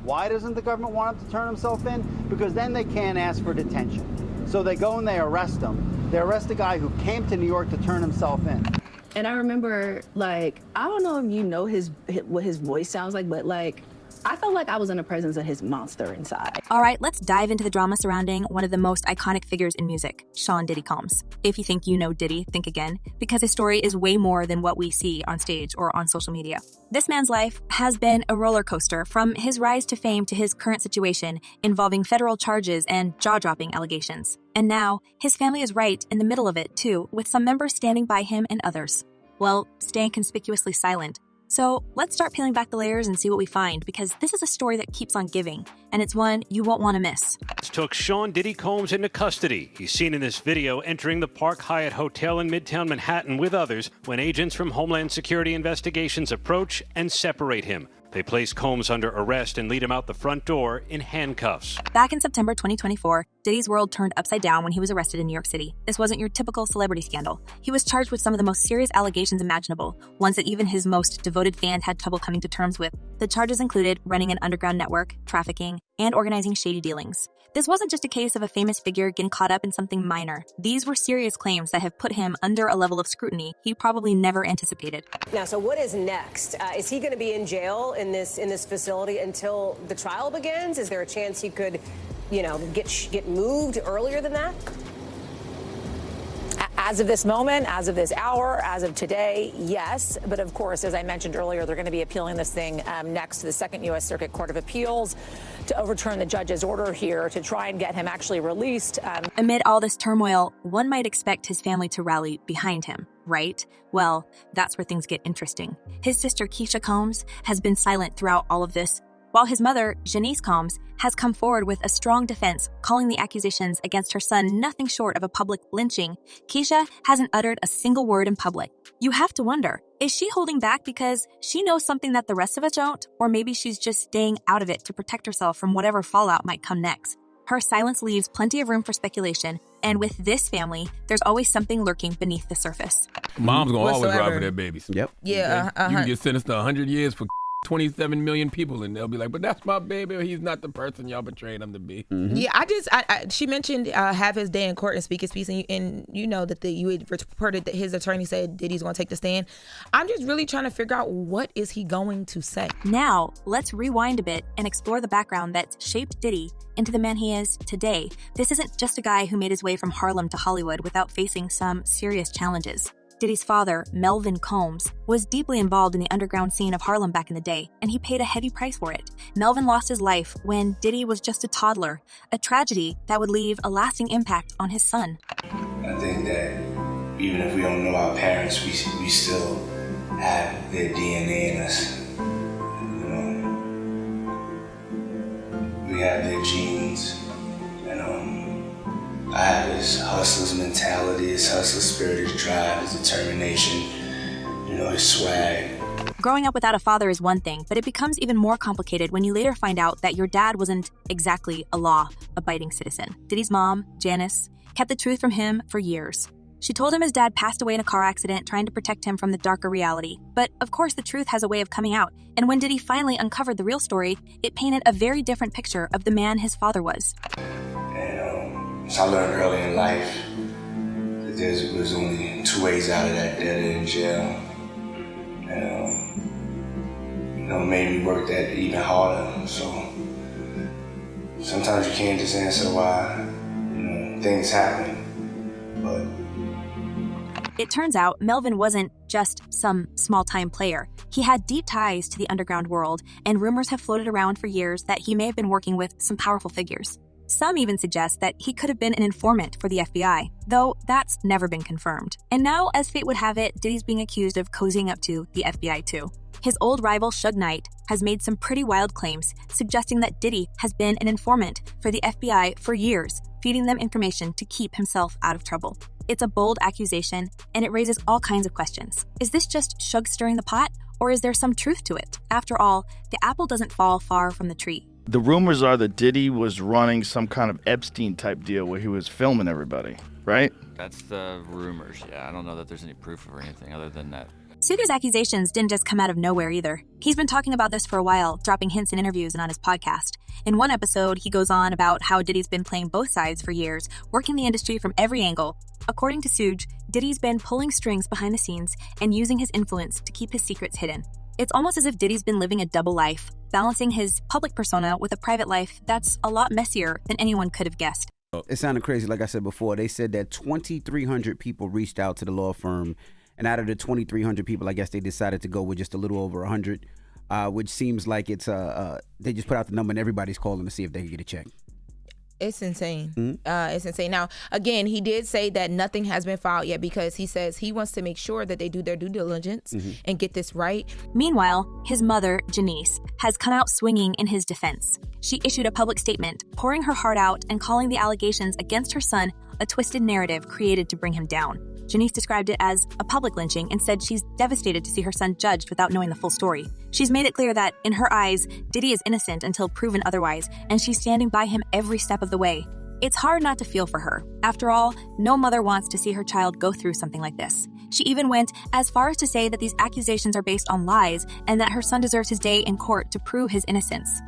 Why doesn't the government want him to turn himself in? Because then they can't ask for detention. So they go and they arrest him. They arrest a guy who came to New York to turn himself in. And I remember, like, I don't know if you know what his voice sounds like, but, like, I felt like I was in the presence of his monster inside. All right, let's dive into the drama surrounding one of the most iconic figures in music, Sean Diddy Combs. If you think you know Diddy, think again, because his story is way more than what we see on stage or on social media. This man's life has been a roller coaster, from his rise to fame to his current situation involving federal charges and jaw-dropping allegations. And now, his family is right in the middle of it, too, with some members standing by him and others, well, staying conspicuously silent. So let's start peeling back the layers and see what we find, because this is a story that keeps on giving, and it's one you won't want to miss. Took Sean Diddy Combs into custody. He's seen in this video entering the Park Hyatt Hotel in Midtown Manhattan with others when agents from Homeland Security Investigations approach and separate him. They place Combs under arrest and lead him out the front door in handcuffs. Back in September 2024, Diddy's world turned upside down when he was arrested in New York City. This wasn't your typical celebrity scandal. He was charged with some of the most serious allegations imaginable, ones that even his most devoted fan had trouble coming to terms with. The charges included running an underground network, trafficking, and organizing shady dealings. This wasn't just a case of a famous figure getting caught up in something minor. These were serious claims that have put him under a level of scrutiny he probably never anticipated. Now, so what is next? Is he going to be in jail in this facility until the trial begins? Is there a chance he could, get moved earlier than that? As of this moment, as of this hour, as of today, yes. But of course, as I mentioned earlier, they're going to be appealing this thing next to the Second U.S. Circuit Court of Appeals to overturn the judge's order here to try and get him actually released. Amid all this turmoil, one might expect his family to rally behind him, right? Well, that's where things get interesting. His sister, Keisha Combs, has been silent throughout all of this, while his mother, Janice Combs, has come forward with a strong defense, calling the accusations against her son nothing short of a public lynching. Keisha hasn't uttered a single word in public. You have to wonder, is she holding back because she knows something that the rest of us don't? Or maybe she's just staying out of it to protect herself from whatever fallout might come next. Her silence leaves plenty of room for speculation, and with this family, there's always something lurking beneath the surface. Mom's gonna always ride for their babies. Yep. Yeah. You can get sentenced to 100 years for 27 million people, and they'll be like, but that's my baby, or he's not the person y'all betrayed him to be. Mm-hmm. Yeah, she mentioned have his day in court and speak his piece, and you know that you had reported that his attorney said Diddy's going to take the stand. I'm just really trying to figure out, what is he going to say? Now, let's rewind a bit and explore the background that's shaped Diddy into the man he is today. This isn't just a guy who made his way from Harlem to Hollywood without facing some serious challenges. Diddy's father, Melvin Combs, was deeply involved in the underground scene of Harlem back in the day, and he paid a heavy price for it. Melvin lost his life when Diddy was just a toddler, a tragedy that would leave a lasting impact on his son. I think that even if we don't know our parents, we still have their DNA in us. We have their genes, and I have his hustler's mentality, his hustler spirit, his drive, his determination, his swag. Growing up without a father is one thing, but it becomes even more complicated when you later find out that your dad wasn't exactly a law-abiding citizen. Diddy's mom, Janice, kept the truth from him for years. She told him his dad passed away in a car accident trying to protect him from the darker reality. But of course, the truth has a way of coming out. And when Diddy finally uncovered the real story, it painted a very different picture of the man his father was. So I learned early in life that there was only two ways out of that dead end jail. And it made me work that even harder. So sometimes you can't just answer why things happen, but it turns out Melvin wasn't just some small-time player. He had deep ties to the underground world, and rumors have floated around for years that he may have been working with some powerful figures. Some even suggest that he could have been an informant for the FBI, though that's never been confirmed. And now, as fate would have it, Diddy's being accused of cozying up to the FBI too. His old rival, Suge Knight, has made some pretty wild claims, suggesting that Diddy has been an informant for the FBI for years, feeding them information to keep himself out of trouble. It's a bold accusation, and it raises all kinds of questions. Is this just Suge stirring the pot, or is there some truth to it? After all, the apple doesn't fall far from the tree. The rumors are that Diddy was running some kind of Epstein-type deal where he was filming everybody, right? That's the rumors, yeah. I don't know that there's any proof or anything other than that. Suga's accusations didn't just come out of nowhere either. He's been talking about this for a while, dropping hints in interviews and on his podcast. In one episode, he goes on about how Diddy's been playing both sides for years, working the industry from every angle. According to Suge, Diddy's been pulling strings behind the scenes and using his influence to keep his secrets hidden. It's almost as if Diddy's been living a double life, balancing his public persona with a private life that's a lot messier than anyone could have guessed. It sounded crazy. Like I said before, they said that 2,300 people reached out to the law firm. And out of the 2,300 people, I guess they decided to go with just a little over 100, which seems like it's they just put out the number and everybody's calling to see if they can get a check. It's insane. Mm-hmm. It's insane. Now, again, he did say that nothing has been filed yet because he says he wants to make sure that they do their due diligence and get this right. Meanwhile, his mother, Janice, has come out swinging in his defense. She issued a public statement, pouring her heart out and calling the allegations against her son a twisted narrative created to bring him down. Janice described it as a public lynching and said she's devastated to see her son judged without knowing the full story. She's made it clear that, in her eyes, Diddy is innocent until proven otherwise, and she's standing by him every step of the way. It's hard not to feel for her. After all, no mother wants to see her child go through something like this. She even went as far as to say that these accusations are based on lies and that her son deserves his day in court to prove his innocence.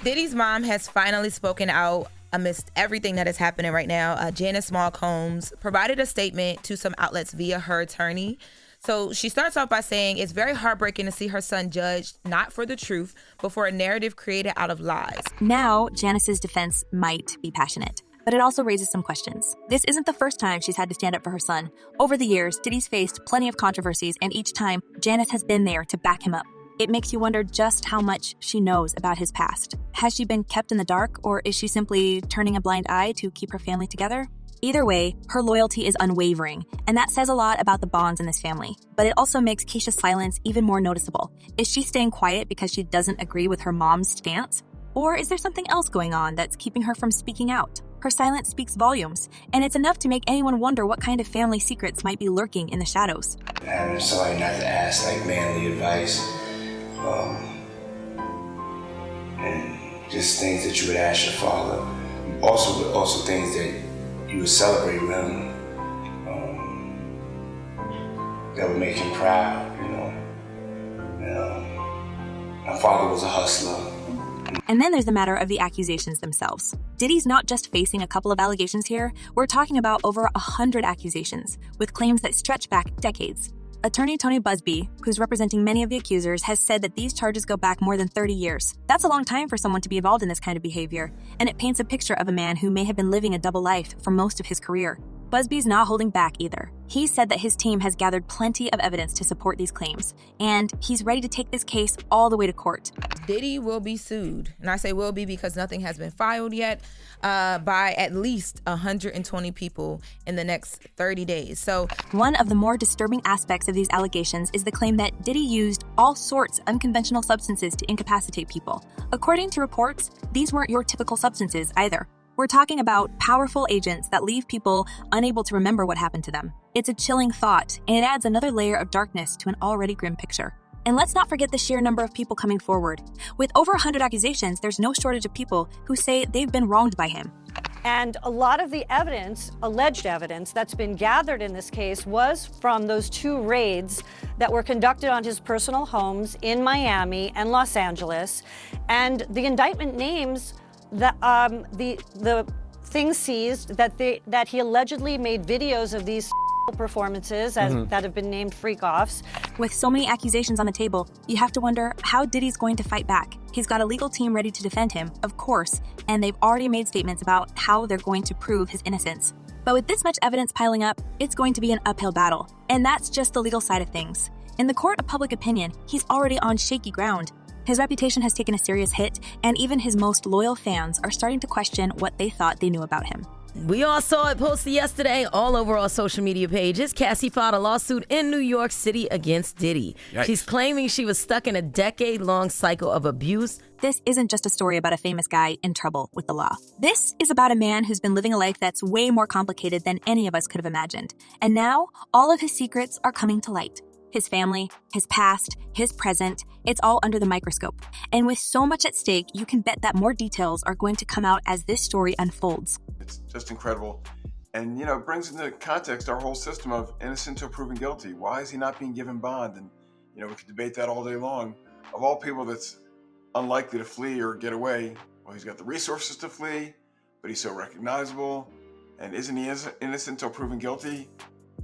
Diddy's mom has finally spoken out amidst everything that is happening right now. Janice Small Combs provided a statement to some outlets via her attorney. So she starts off by saying it's very heartbreaking to see her son judged not for the truth, but for a narrative created out of lies. Now, Janice's defense might be passionate, but it also raises some questions. This isn't the first time she's had to stand up for her son. Over the years, Diddy's faced plenty of controversies, and each time, Janice has been there to back him up. It makes you wonder just how much she knows about his past. Has she been kept in the dark, or is she simply turning a blind eye to keep her family together? Either way, her loyalty is unwavering, and that says a lot about the bonds in this family. But it also makes Keisha's silence even more noticeable. Is she staying quiet because she doesn't agree with her mom's stance? Or is there something else going on that's keeping her from speaking out? Her silence speaks volumes, and it's enough to make anyone wonder what kind of family secrets might be lurking in the shadows. Having somebody not to ask like manly advice, and just things that you would ask your father. Also things that you would celebrate with him, that would make him proud, you know. And, my father was a hustler. And then there's the matter of the accusations themselves. Diddy's not just facing a couple of allegations here, we're talking about over 100 accusations, with claims that stretch back decades. Attorney Tony Busby, who's representing many of the accusers, has said that these charges go back more than 30 years. That's a long time for someone to be involved in this kind of behavior, and it paints a picture of a man who may have been living a double life for most of his career. Busby's not holding back either. He said that his team has gathered plenty of evidence to support these claims, and he's ready to take this case all the way to court. Diddy will be sued, and I say will be because nothing has been filed yet, by at least 120 people in the next 30 days. So one of the more disturbing aspects of these allegations is the claim that Diddy used all sorts of unconventional substances to incapacitate people. According to reports, these weren't your typical substances either. We're talking about powerful agents that leave people unable to remember what happened to them. It's a chilling thought, and it adds another layer of darkness to an already grim picture. And let's not forget the sheer number of people coming forward. With over 100 accusations, there's no shortage of people who say they've been wronged by him. And a lot of the evidence, alleged evidence, that's been gathered in this case was from those 2 raids that were conducted on his personal homes in Miami and Los Angeles. And the indictment names the things seized that he allegedly made videos of these performances that have been named freak-offs. With so many accusations on the table, you have to wonder how Diddy's going to fight back. He's got a legal team ready to defend him, of course, and they've already made statements about how they're going to prove his innocence. But with this much evidence piling up, it's going to be an uphill battle. And that's just the legal side of things. In the court of public opinion, he's already on shaky ground. His reputation has taken a serious hit, and even his most loyal fans are starting to question what they thought they knew about him. We all saw it posted yesterday all over our social media pages. Cassie filed a lawsuit in New York City against Diddy. Yikes. She's claiming she was stuck in a decade-long cycle of abuse. This isn't just a story about a famous guy in trouble with the law. This is about a man who's been living a life that's way more complicated than any of us could have imagined. And now, all of his secrets are coming to light. His family, his past, his present, it's all under the microscope. And with so much at stake, you can bet that more details are going to come out as this story unfolds. It's just incredible. And, it brings into context our whole system of innocent until proven guilty. Why is he not being given bond? And, we could debate that all day long. Of all people that's unlikely to flee or get away, well, he's got the resources to flee, but he's so recognizable. And isn't he innocent until proven guilty?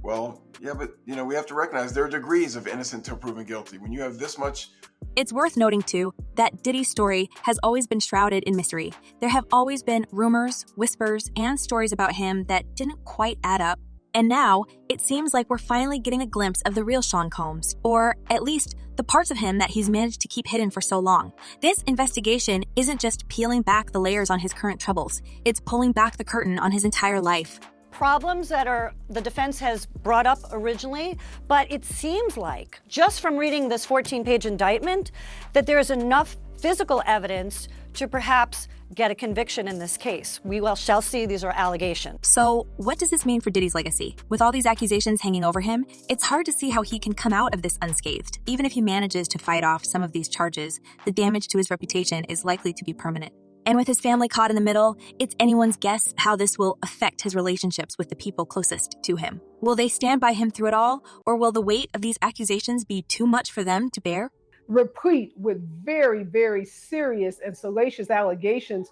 Well, yeah, but, we have to recognize there are degrees of innocent until proven guilty. When you have this much... It's worth noting, too, that Diddy's story has always been shrouded in mystery. There have always been rumors, whispers, and stories about him that didn't quite add up. And now, it seems like we're finally getting a glimpse of the real Sean Combs, or at least the parts of him that he's managed to keep hidden for so long. This investigation isn't just peeling back the layers on his current troubles, it's pulling back the curtain on his entire life. Problems that the defense has brought up originally, but it seems like, just from reading this 14-page indictment, that there is enough physical evidence to perhaps get a conviction in this case. We shall see. These are allegations. So what does this mean for Diddy's legacy? With all these accusations hanging over him, it's hard to see how he can come out of this unscathed. Even if he manages to fight off some of these charges, the damage to his reputation is likely to be permanent. And with his family caught in the middle, it's anyone's guess how this will affect his relationships with the people closest to him. Will they stand by him through it all, or will the weight of these accusations be too much for them to bear? Replete with very, very serious and salacious allegations,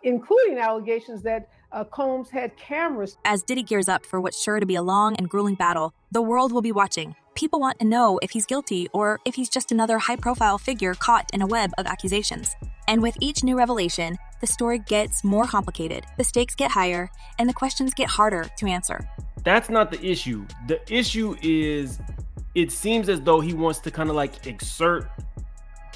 including allegations that Combs had cameras. As Diddy gears up for what's sure to be a long and grueling battle, the world will be watching. People want to know if he's guilty or if he's just another high-profile figure caught in a web of accusations. And with each new revelation, the story gets more complicated, the stakes get higher, and the questions get harder to answer. That's not the issue. The issue is, it seems as though he wants to kind of like exert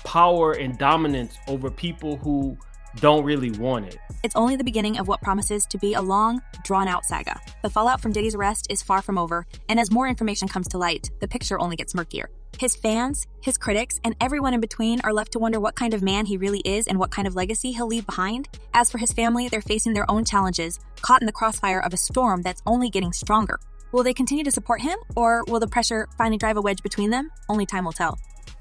power and dominance over people who don't really want it. It's only the beginning of what promises to be a long, drawn-out saga. The fallout from Diddy's arrest is far from over, and as more information comes to light, the picture only gets murkier. His fans, his critics, and everyone in between are left to wonder what kind of man he really is and what kind of legacy he'll leave behind. As for his family, they're facing their own challenges, caught in the crossfire of a storm that's only getting stronger. Will they continue to support him, or will the pressure finally drive a wedge between them? Only time will tell.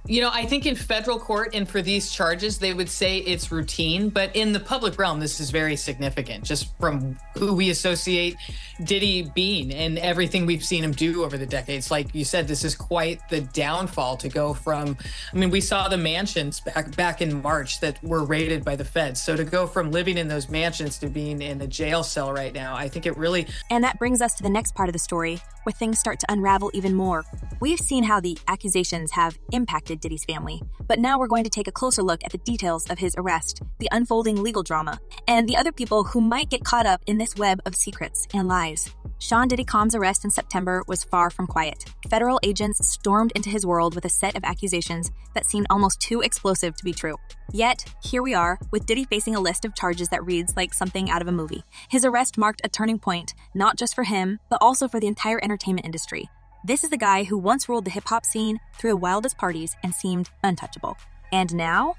I think in federal court and for these charges, they would say it's routine, but in the public realm, this is very significant, just from who we associate Diddy being and everything we've seen him do over the decades. Like you said, this is quite the downfall to go from, we saw the mansions back in March that were raided by the feds. So to go from living in those mansions to being in a jail cell right now, I think it really... And that brings us to the next part of the story, where things start to unravel even more. We've seen how the accusations have impacted Diddy's family, but now we're going to take a closer look at the details of his arrest, the unfolding legal drama, and the other people who might get caught up in this web of secrets and lies. Sean Diddy Combs' arrest in September was far from quiet. Federal agents stormed into his world with a set of accusations that seemed almost too explosive to be true. Yet, here we are, with Diddy facing a list of charges that reads like something out of a movie. His arrest marked a turning point, not just for him, but also for the entire entertainment industry. This is the guy who once ruled the hip-hop scene through the wildest parties and seemed untouchable. And now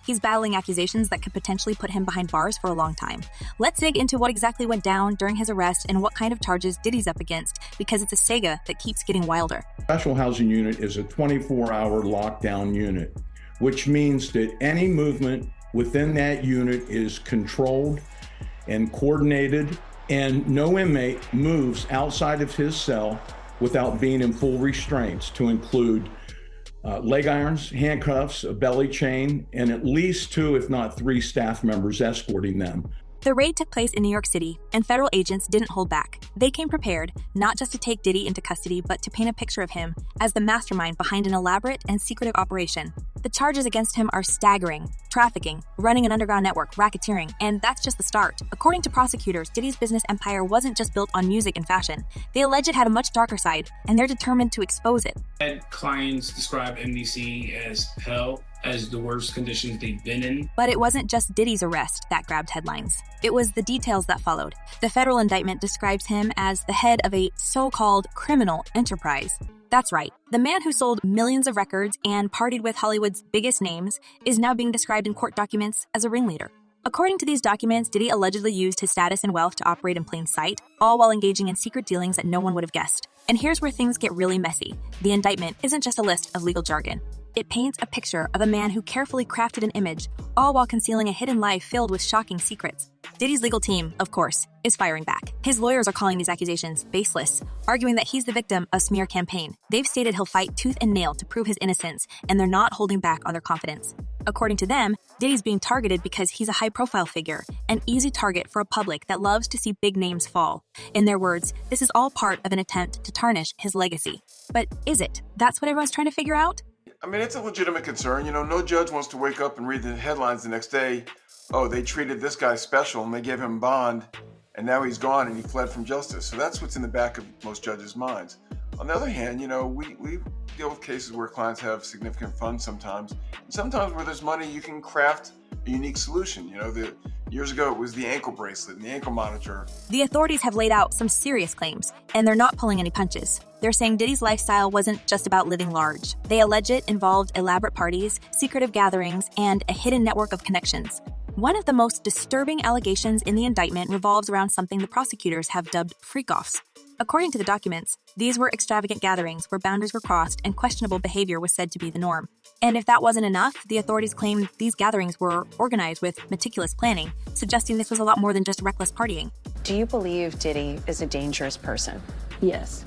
he's battling accusations that could potentially put him behind bars for a long time. Let's dig into what exactly went down during his arrest and what kind of charges Diddy's up against, because it's a saga that keeps getting wilder. Special housing unit is a 24-hour lockdown unit, which means that any movement within that unit is controlled and coordinated, and no inmate moves outside of his cell without being in full restraints, to include leg irons, handcuffs, a belly chain, and at least 2, if not 3 staff members escorting them. The raid took place in New York City, and federal agents didn't hold back. They came prepared, not just to take Diddy into custody, but to paint a picture of him as the mastermind behind an elaborate and secretive operation. The charges against him are staggering: trafficking, running an underground network, racketeering, and that's just the start. According to prosecutors, Diddy's business empire wasn't just built on music and fashion. They allege it had a much darker side, and they're determined to expose it. Clients describe MDC as hell, as the worst conditions they've been in. But it wasn't just Diddy's arrest that grabbed headlines. It was the details that followed. The federal indictment describes him as the head of a so-called criminal enterprise. That's right. The man who sold millions of records and partied with Hollywood's biggest names is now being described in court documents as a ringleader. According to these documents, Diddy allegedly used his status and wealth to operate in plain sight, all while engaging in secret dealings that no one would have guessed. And here's where things get really messy. The indictment isn't just a list of legal jargon. It paints a picture of a man who carefully crafted an image, all while concealing a hidden life filled with shocking secrets. Diddy's legal team, of course, is firing back. His lawyers are calling these accusations baseless, arguing that he's the victim of a smear campaign. They've stated he'll fight tooth and nail to prove his innocence, and they're not holding back on their confidence. According to them, Diddy's being targeted because he's a high-profile figure, an easy target for a public that loves to see big names fall. In their words, this is all part of an attempt to tarnish his legacy. But is it? That's what everyone's trying to figure out? I mean, it's a legitimate concern. You know, no judge wants to wake up and read the headlines the next day. Oh, they treated this guy special and they gave him bond, and now he's gone and he fled from justice. So that's what's in the back of most judges' minds. On the other hand, you know, we deal with cases where clients have significant funds sometimes. And sometimes where there's money, you can craft a unique solution. You know, years ago it was the ankle bracelet and the ankle monitor. The authorities have laid out some serious claims, and they're not pulling any punches. They're saying Diddy's lifestyle wasn't just about living large. They allege it involved elaborate parties, secretive gatherings, and a hidden network of connections. One of the most disturbing allegations in the indictment revolves around something the prosecutors have dubbed freak-offs. According to the documents, these were extravagant gatherings where boundaries were crossed and questionable behavior was said to be the norm. And if that wasn't enough, the authorities claimed these gatherings were organized with meticulous planning, suggesting this was a lot more than just reckless partying. Do you believe Diddy is a dangerous person? Yes.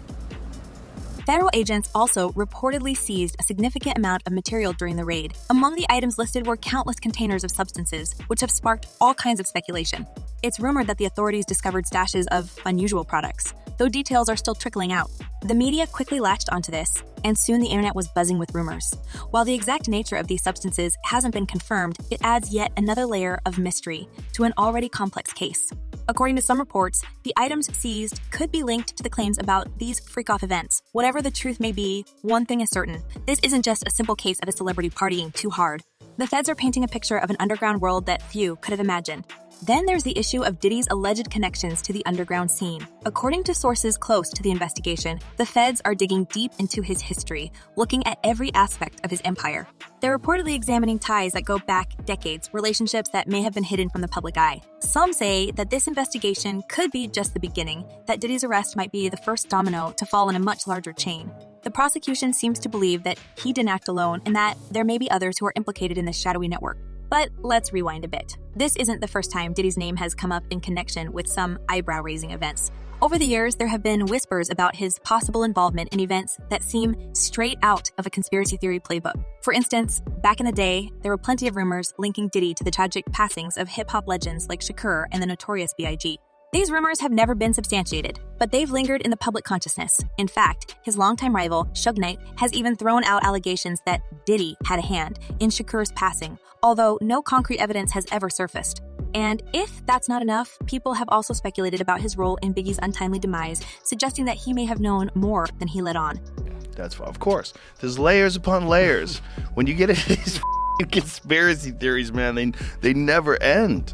Federal agents also reportedly seized a significant amount of material during the raid. Among the items listed were countless containers of substances, which have sparked all kinds of speculation. It's rumored that the authorities discovered stashes of unusual products, though details are still trickling out. The media quickly latched onto this, and soon the internet was buzzing with rumors. While the exact nature of these substances hasn't been confirmed, it adds yet another layer of mystery to an already complex case. According to some reports, the items seized could be linked to the claims about these freak-off events. Whatever the truth may be, one thing is certain. This isn't just a simple case of a celebrity partying too hard. The feds are painting a picture of an underground world that few could have imagined. Then there's the issue of Diddy's alleged connections to the underground scene. According to sources close to the investigation, the feds are digging deep into his history, looking at every aspect of his empire. They're reportedly examining ties that go back decades, relationships that may have been hidden from the public eye. Some say that this investigation could be just the beginning, that Diddy's arrest might be the first domino to fall in a much larger chain. The prosecution seems to believe that he didn't act alone and that there may be others who are implicated in this shadowy network. But let's rewind a bit. This isn't the first time Diddy's name has come up in connection with some eyebrow-raising events. Over the years, there have been whispers about his possible involvement in events that seem straight out of a conspiracy theory playbook. For instance, back in the day, there were plenty of rumors linking Diddy to the tragic passings of hip-hop legends like Shakur and the Notorious B.I.G. These rumors have never been substantiated, but they've lingered in the public consciousness. In fact, his longtime rival, Suge Knight, has even thrown out allegations that Diddy had a hand in Shakur's passing, although no concrete evidence has ever surfaced. And if that's not enough, people have also speculated about his role in Biggie's untimely demise, suggesting that he may have known more than he let on. That's of course. There's layers upon layers. When you get into these conspiracy theories, man, they never end.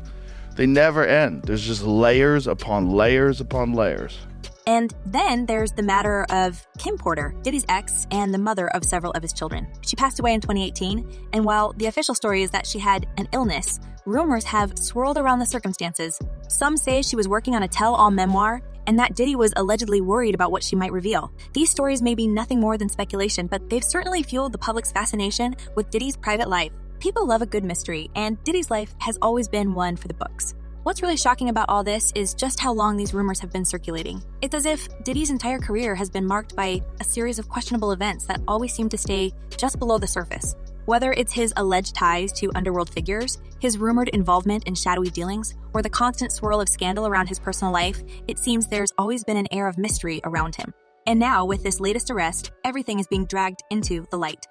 They never end. There's just layers upon layers upon layers. And then there's the matter of Kim Porter, Diddy's ex and the mother of several of his children. She passed away in 2018, and while the official story is that she had an illness, rumors have swirled around the circumstances. Some say she was working on a tell-all memoir, and that Diddy was allegedly worried about what she might reveal. These stories may be nothing more than speculation, but they've certainly fueled the public's fascination with Diddy's private life. People love a good mystery, and Diddy's life has always been one for the books. What's really shocking about all this is just how long these rumors have been circulating. It's as if Diddy's entire career has been marked by a series of questionable events that always seem to stay just below the surface. Whether it's his alleged ties to underworld figures, his rumored involvement in shadowy dealings, or the constant swirl of scandal around his personal life, it seems there's always been an air of mystery around him. And now, with this latest arrest, everything is being dragged into the light.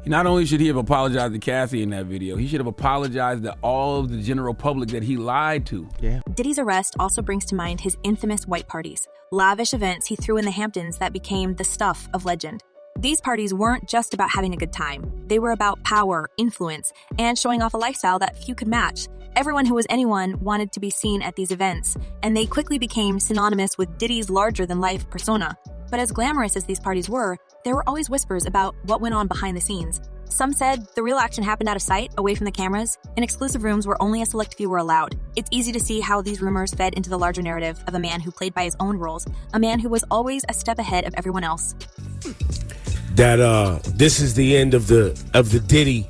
Not only should he have apologized to Cassie in that video, he should have apologized to all of the general public that he lied to. Yeah. Diddy's arrest also brings to mind his infamous white parties, lavish events he threw in the Hamptons that became the stuff of legend. These parties weren't just about having a good time. They were about power, influence, and showing off a lifestyle that few could match. Everyone who was anyone wanted to be seen at these events, and they quickly became synonymous with Diddy's larger-than-life persona. But as glamorous as these parties were, there were always whispers about what went on behind the scenes. Some said the real action happened out of sight, away from the cameras, in exclusive rooms where only a select few were allowed. It's easy to see how these rumors fed into the larger narrative of a man who played by his own rules, a man who was always a step ahead of everyone else. that this is the end of the Diddy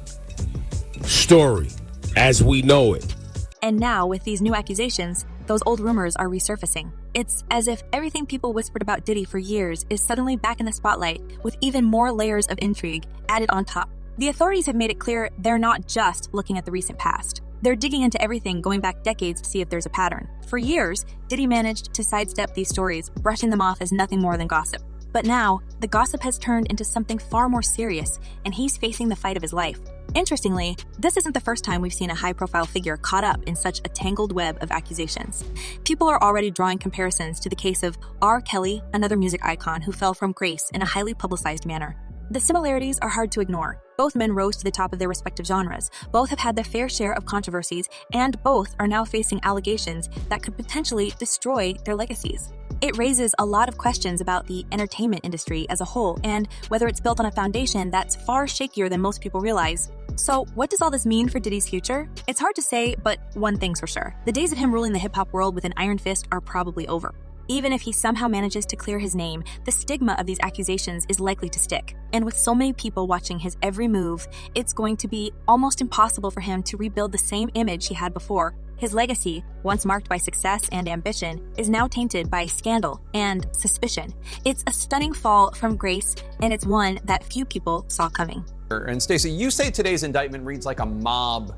story as we know it. And now, with these new accusations, those old rumors are resurfacing. It's as if everything people whispered about Diddy for years is suddenly back in the spotlight, with even more layers of intrigue added on top. The authorities have made it clear they're not just looking at the recent past. They're digging into everything going back decades to see if there's a pattern. For years, Diddy managed to sidestep these stories, brushing them off as nothing more than gossip. But now, the gossip has turned into something far more serious, and he's facing the fight of his life. Interestingly, this isn't the first time we've seen a high-profile figure caught up in such a tangled web of accusations. People are already drawing comparisons to the case of R. Kelly, another music icon who fell from grace in a highly publicized manner. The similarities are hard to ignore. Both men rose to the top of their respective genres, both have had their fair share of controversies, and both are now facing allegations that could potentially destroy their legacies. It raises a lot of questions about the entertainment industry as a whole and whether it's built on a foundation that's far shakier than most people realize. So, what does all this mean for Diddy's future? It's hard to say, but one thing's for sure. The days of him ruling the hip-hop world with an iron fist are probably over. Even if he somehow manages to clear his name, the stigma of these accusations is likely to stick. And with so many people watching his every move, it's going to be almost impossible for him to rebuild the same image he had before. His legacy, once marked by success and ambition, is now tainted by scandal and suspicion. It's a stunning fall from grace, and it's one that few people saw coming. And Stacey, you say today's indictment reads like a mob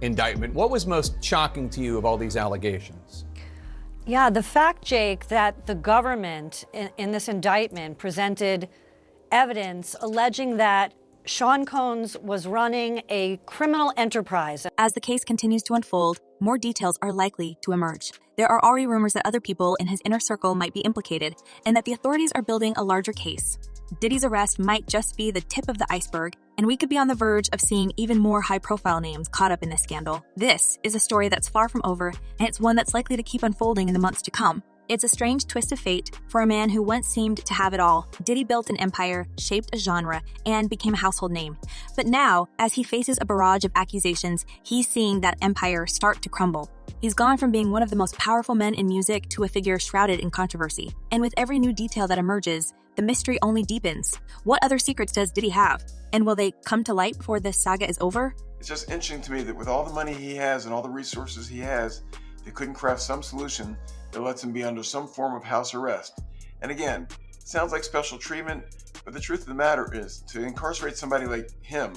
indictment. What was most shocking to you of all these allegations? Yeah, the fact, Jake, that the government in this indictment presented evidence alleging that Sean Combs was running a criminal enterprise. As the case continues to unfold, more details are likely to emerge. There are already rumors that other people in his inner circle might be implicated, and that the authorities are building a larger case. Diddy's arrest might just be the tip of the iceberg, and we could be on the verge of seeing even more high-profile names caught up in this scandal. This is a story that's far from over, and it's one that's likely to keep unfolding in the months to come. It's a strange twist of fate for a man who once seemed to have it all. Diddy built an empire, shaped a genre, and became a household name. But now, as he faces a barrage of accusations, he's seeing that empire start to crumble. He's gone from being one of the most powerful men in music to a figure shrouded in controversy. And with every new detail that emerges, the mystery only deepens. What other secrets does Diddy have? And will they come to light before this saga is over? It's just interesting to me that with all the money he has and all the resources he has, they couldn't craft some solution that lets him be under some form of house arrest. And again, it sounds like special treatment, but the truth of the matter is, to incarcerate somebody like him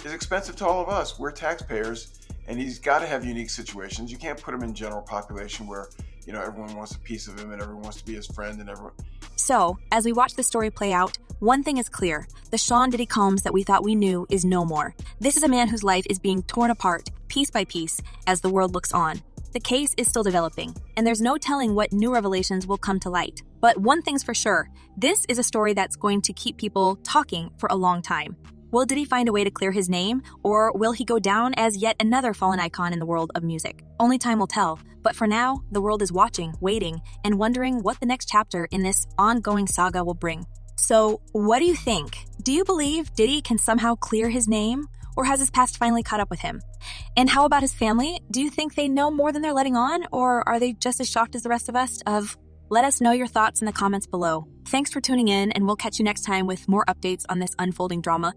is expensive to all of us. We're taxpayers, and he's got to have unique situations. You can't put him in general population where, everyone wants a piece of him and everyone wants to be his friend and everyone. So, as we watch the story play out, one thing is clear. The Sean Diddy Combs that we thought we knew is no more. This is a man whose life is being torn apart, piece by piece, as the world looks on. The case is still developing, and there's no telling what new revelations will come to light. But one thing's for sure, this is a story that's going to keep people talking for a long time. Will Diddy find a way to clear his name, or will he go down as yet another fallen icon in the world of music? Only time will tell, but for now, the world is watching, waiting, and wondering what the next chapter in this ongoing saga will bring. So, what do you think? Do you believe Diddy can somehow clear his name? Or has his past finally caught up with him? And how about his family? Do you think they know more than they're letting on? Or are they just as shocked as the rest of us? Let us know your thoughts in the comments below. Thanks for tuning in, and we'll catch you next time with more updates on this unfolding drama.